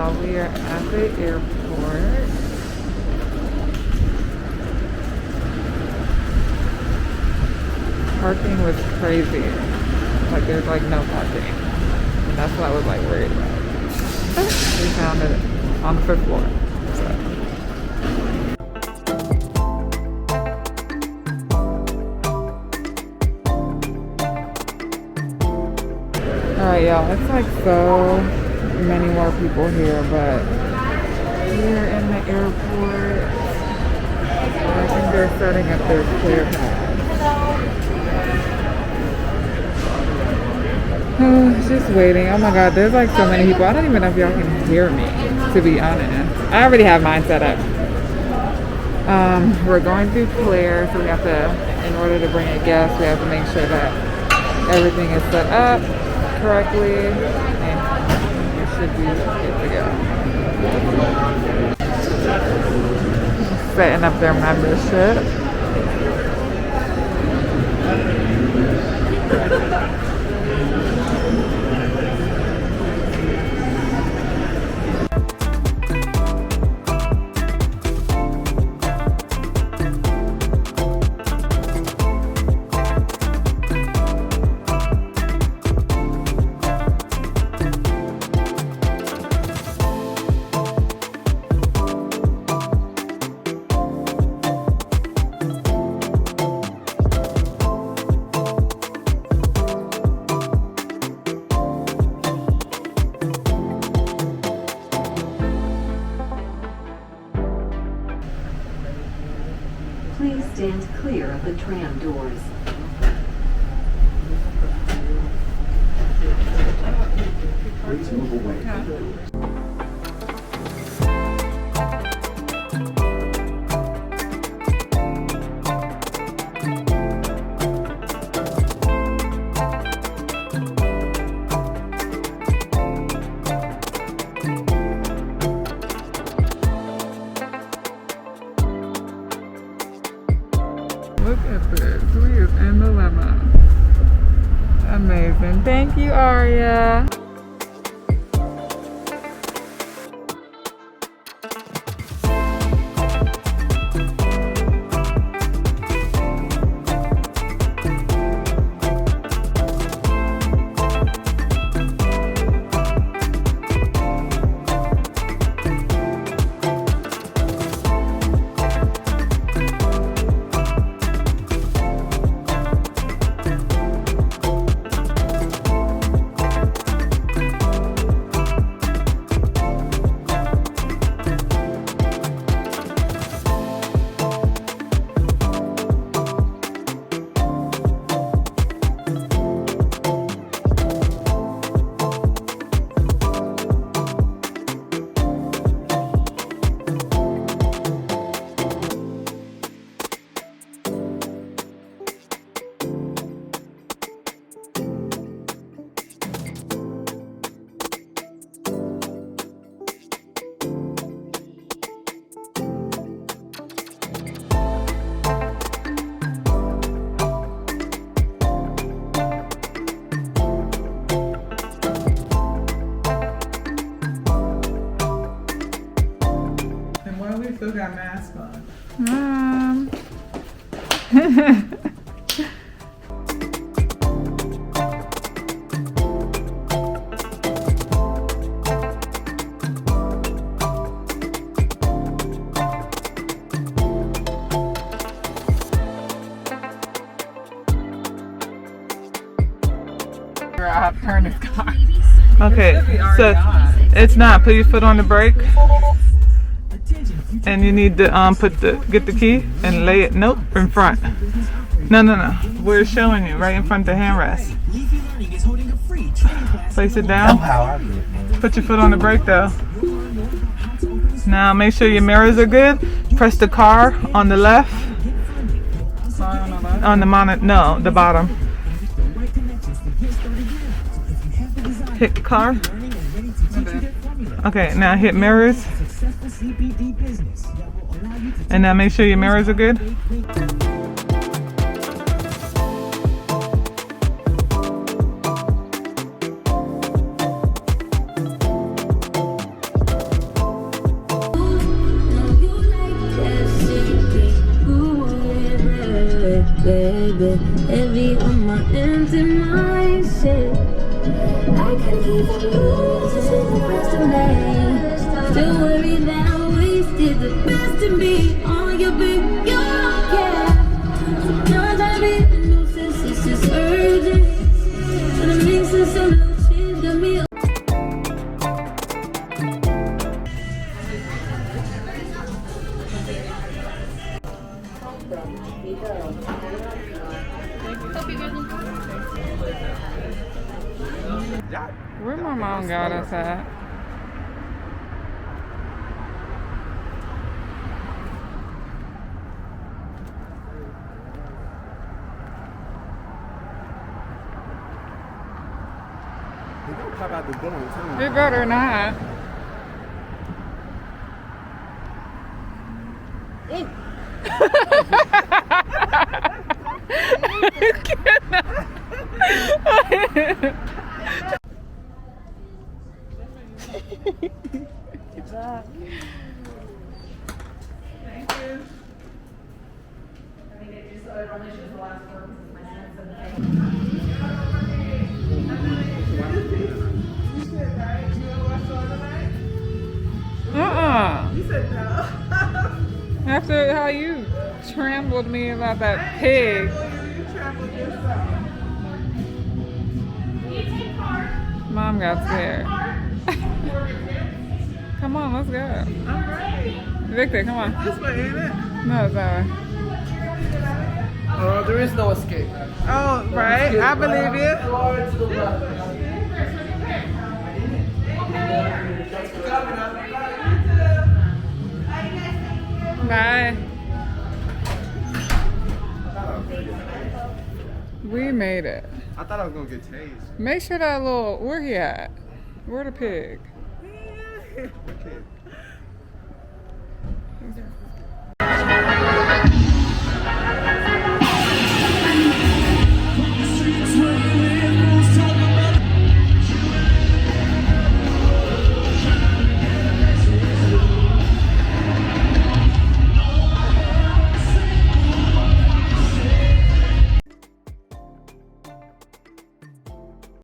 y'all, we are at the airport. Parking was crazy. Like there's like no parking. And that's what I was like worried about. We found it on the 5th floor. So. Alright y'all, it's like so many more people here, but we're in the airport. I think they're setting up their clear path. Just waiting. Oh my god, there's like so many people. I don't even know if y'all can hear me, to be honest. I already have mine set up. We're going through clear, so we have to, in order to bring a guest, we have to make sure that everything is set up correctly, and you should be good to go. Setting up their membership. Please stand clear of the tram doors. Please move away. Look at this. We is in the limo. Amazing. Thank you, Aria. Still got masks on. I have to turn this car. Okay, so it's not. Put your foot on the brake. And you need to get the key and lay it, nope, in front. No. We're showing you right in front of the handrest. Place it down. Put your foot on the brake though. Now make sure your mirrors are good. Press the car on the left. On the monitor, no, the bottom. Hit car. Okay, now hit mirrors. And now make sure your mirrors are good. baby. Heavy on my empty mind, shit. I can keep on losing since the rest of me. Still worry that I wasted the best of me on your big, you don't care. Sometimes I read the nuisance, it's just urgent. And it makes sense, some little shit got me. Where my mom got us at? Pop out the door on time. You better not. You said no. After how you trampled me about that pig. You trampled yourself. Mom got scared. Come on, let's go. I'm ready. Victor, come on. This way, ain't it? No, it's that way. There is no escape. Oh, right. I believe you. Forward to the left. Bye. We made it. I thought I was gonna get tased. Make sure that little, where he at? Where the pig? Okay.